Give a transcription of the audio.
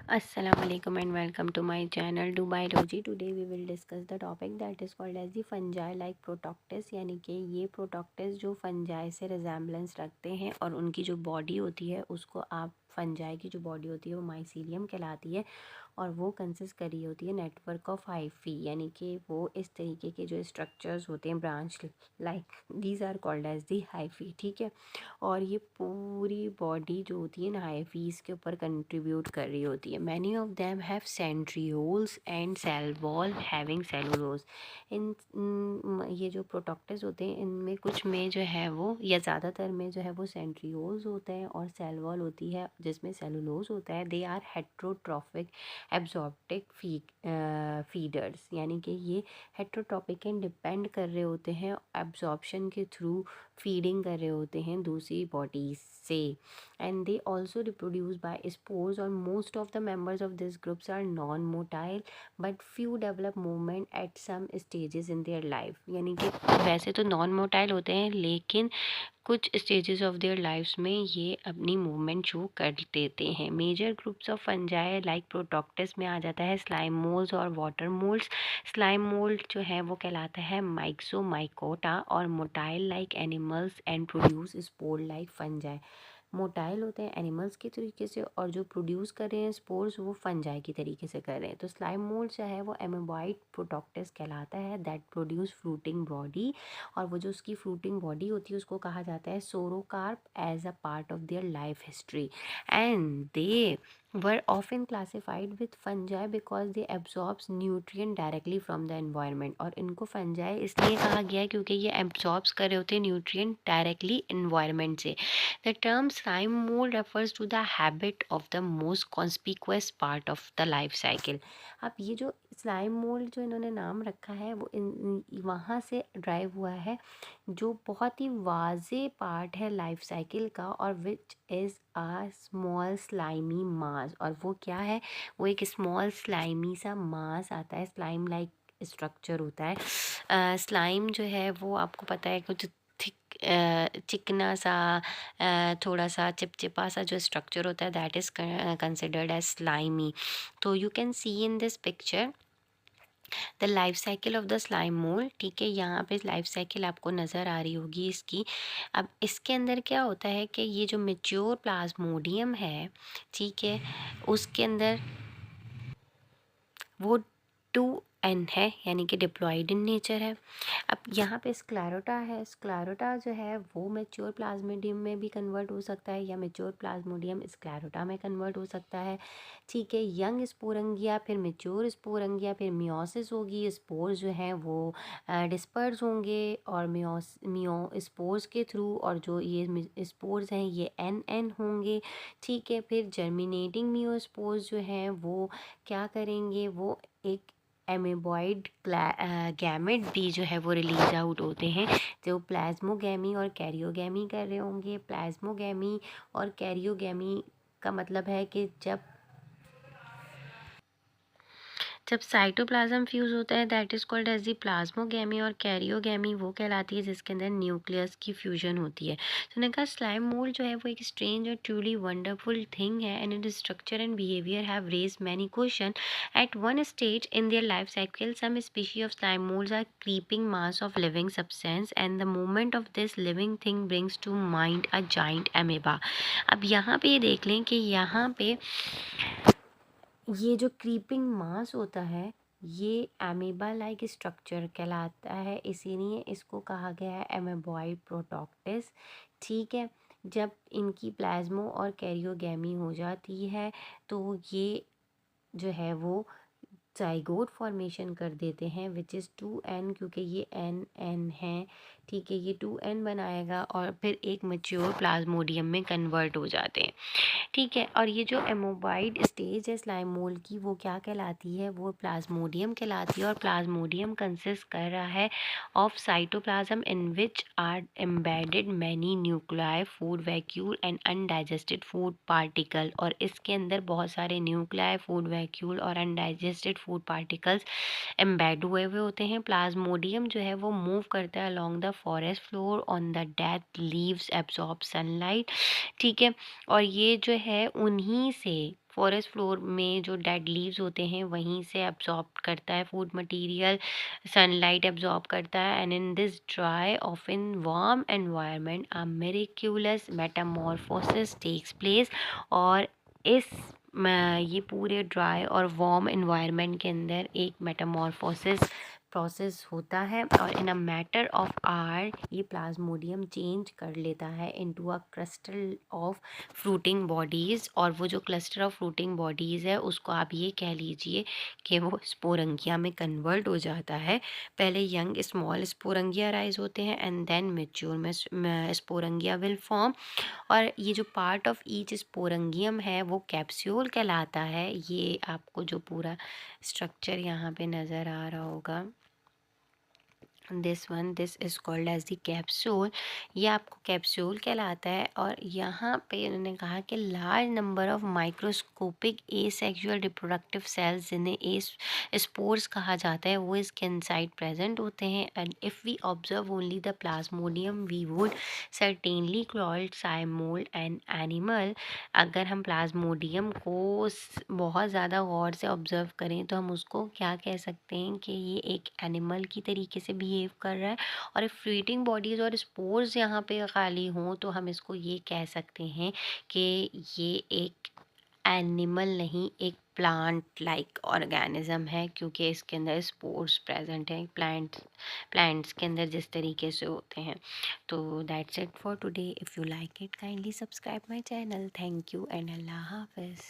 Assalamualaikum and welcome to my channel Do Biology. Today we will discuss the topic that is called as the fungi like Protoctis, यानी कि ये Protoctis जो fungi से resemblance रखते हैं और उनकी जो बॉडी होती है उसको आप फंजाई की जो बॉडी होती है वो माइसीलियम कहलाती है और वो कंसिस्ट करी होती है नेटवर्क ऑफ हाइफी, यानी कि वो इस तरीके के जो स्ट्रक्चर्स होते हैं branch like these are called as the hyphae. ठीक है, और ये पूरी बॉडी जो होती है ना हाइफीज के ऊपर कंट्रीब्यूट कर रही होती है। Many of them have centrioles and cell wall having cellulose. ये जो प्रोटोक्टिस होते हैं इनमें कुछ में जो है वो या ज़्यादातर में जो है वो सेंट्रियोल्स होते हैं और सेल वॉल होती है जिसमें सेलुलोज होता है। दे आर हेट्रोट्रॉफिक एब्जॉर्प्टिक फीडर्स, यानी कि ये हेट्रोट्रॉपिक एंड डिपेंड कर रहे होते हैं एब्जॉर्प्शन के थ्रू फीडिंग कर रहे होते हैं दूसरी बॉडीज से। And they also reproduce by spores और most of the members of this groups are non motile but few develop movement at some stages in their life, यानी कि वैसे तो नॉन मोटाइल होते हैं लेकिन कुछ स्टेजेस ऑफ देयर लाइफ्स में ये अपनी मूवमेंट शो कर देते हैं। Major groups of fungi like protoctists में आ जाता है स्लाइम मोल्ड्स और वाटर मोल्ड्स। स्लाइम मोल्ड जो है वो कहलाता है माइक्सोमाइकोटा और motile like animals and produce spore like fungi. Motile होते हैं एनिमल्स की तरीके से और जो प्रोड्यूस कर रहे हैं स्पोर्स वो फंजाई की तरीके से कर रहे हैं। तो स्लाइम मोल्ड जो है वो एमोबॉइड प्रोटोक्टिस कहलाता है दैट प्रोड्यूस फ्रूटिंग बॉडी, और वो जो उसकी फ्रूटिंग बॉडी होती है उसको कहा जाता है sorocarp as a part of their life history. And they were often classified with fungi because they absorbs nutrient directly from the environment। और इनको fungi इसलिए कहा गया है क्योंकि ये absorbs कर रहे होते हैं nutrient directly environment से। The term slime mold refers to the habit of the most conspicuous part of the life cycle। अब ये जो स्लाइम मोल्ड जो इन्होंने नाम रखा है वो वहाँ से ड्राइव हुआ है जो बहुत ही वाजे पार्ट है लाइफ साइकिल का, और which is a small slimy mass. और वो क्या है, वो एक स्मॉल स्लाइमी सा मास आता है, स्लाइम लाइक स्ट्रक्चर होता है। स्लाइम जो है वो आपको पता है कुछ थिक चिकना सा थोड़ा सा चिपचिपा सा जो स्ट्रक्चर होता है that is considered as slimy. तो you can see in this picture the life cycle of the slime mould. ठीक है, यहाँ पे लाइफ साइकिल आपको नज़र आ रही होगी इसकी। अब इसके अंदर क्या होता है कि ये जो मेच्योर प्लाज्मोडियम है, ठीक है, उसके अंदर वो 2N है, यानी कि डिप्लॉयड इन नेचर है। अब यहाँ पे स्क्लेरोटा है, स्क्लेरोटा जो है वो मेच्योर प्लाज्मोडियम में भी कन्वर्ट हो सकता है या मेच्योर प्लाज्मोडियम स्क्लेरोटा में कन्वर्ट हो सकता है। ठीक है, यंग स्पोरंगिया, फिर मेच्योर स्पोरंगिया, फिर मियोसिस होगी, स्पोर्स जो हैं वो डिस्पर्स होंगे और मियो स्पोर्स के थ्रू, और जो ये स्पोर्स हैं ये एन होंगे। ठीक है, फिर जर्मिनेटिंग मियोस्पोर्स जो हैं वो क्या करेंगे, वो एक एमेबॉइड गैमेट भी जो है वो रिलीज आउट होते हैं जो प्लाज्मोगैमी और कैरियोगैमी कर रहे होंगे। प्लाज्मोगैमी और कैरियोगैमी का मतलब है कि जब साइटोप्लाज्म फ्यूज होता है that is called as the plasmogamy, और कैरियोगैमी वो कहलाती है जिसके अंदर न्यूक्लियस की फ्यूजन होती है। तो मैंने कहा स्लाइम मोल्ड जो है वो एक स्ट्रेंज और ट्रूली वंडरफुल थिंग है and it structure and behaviour have raised many question at one stage in their life cycle. Some species of slime moulds are creeping mass of living substance and the movement of this living thing brings to mind a giant amoeba. अब यहाँ पे ये देख लें कि यहाँ पे ये जो क्रीपिंग मास होता है ये एमीबा लाइक स्ट्रक्चर कहलाता है, इसीलिए इसको कहा गया है एमेबॉइड प्रोटोक्टिस। ठीक है, जब इनकी प्लाज्मो और कैरियोगैमी हो जाती है तो ये जो है वो जाइगोट फॉर्मेशन कर देते हैं विच इज़ 2N, क्योंकि ये N है। ठीक है, ये 2N बनाएगा और फिर एक मैच्योर प्लाज्मोडियम में कन्वर्ट हो जाते हैं। ठीक है, और ये जो एमोबाइड स्टेज है स्लाइम मोल्ड की वो क्या कहलाती है, वो प्लाज्मोडियम कहलाती है। और प्लाज्मोडियम कंसिस्ट कर रहा है of cytoplasm in which are embedded many nuclei food vacuole and undigested food particle. और इसके अंदर बहुत सारे न्यूक्लियाई फूड वैक्यूल और अनडाइजेस्टेड फूड पार्टिकल्स एम्बेड हुए हुए होते हैं। प्लाज्मोडियम जो है वो मूव करता है along the forest floor on the dead leaves absorb sunlight. ठीक है, और ये जो है उन्हीं से फॉरेस्ट फ्लोर में जो डेड लीव्स होते हैं वहीं से एब्जॉर्ब करता है फूड मटेरियल, सनलाइट एब्जॉर्ब करता है। And in this dry off in warm environment a miraculous metamorphosis takes place. और इस ये पूरे ड्राई और वार्म एनवायरनमेंट के अंदर एक मेटामॉर्फोसिस प्रोसेस होता है और इन अ मैटर ऑफ आवर ये प्लाज्मोडियम चेंज कर लेता है into a cluster of fruiting bodies. और वो जो क्लस्टर ऑफ फ्रूटिंग बॉडीज़ है उसको आप ये कह लीजिए कि वो स्पोरंगिया में कन्वर्ट हो जाता है। पहले यंग स्मॉल स्पोरंगिया राइज होते हैं एंड देन मेच्योर में स्पोरंगिया विल फॉर्म। और ये जो पार्ट ऑफ ईच स्पोरंगियम है वो कैप्सूल कहलाता है। ये आपको जो पूरा स्ट्रक्चर यहाँ पे नज़र आ रहा होगा, this is called as the capsule. ये आपको कैप्सूल कहलाता है। और यहाँ पे इन्होंने कहा कि large number of microscopic asexual reproductive cells जिन्हें स्पोर्स कहा जाता है वो इसके इनसाइड प्रेजेंट होते हैं। And if we observe only the plasmodium we would certainly called slime mould an animal. अगर हम प्लाज्मोडियम को बहुत ज़्यादा गौर से ऑब्जर्व करें तो हम उसको क्या कह सकते हैं कि ये एक एनिमल की तरीके से बिहेव कर रहा है। और इफ फ्लूइडिंग बॉडीज़ और स्पोर्स यहाँ पे खाली हों तो हम इसको ये कह सकते हैं कि ये एक एनिमल नहीं, एक प्लांट लाइक ऑर्गेनिज्म है, क्योंकि इसके अंदर स्पोर्स प्रेजेंट हैं प्लांट्स के अंदर जिस तरीके से होते हैं। तो that's it for today. If you like it kindly subscribe my channel. Thank you and अल्लाह हाफिज़।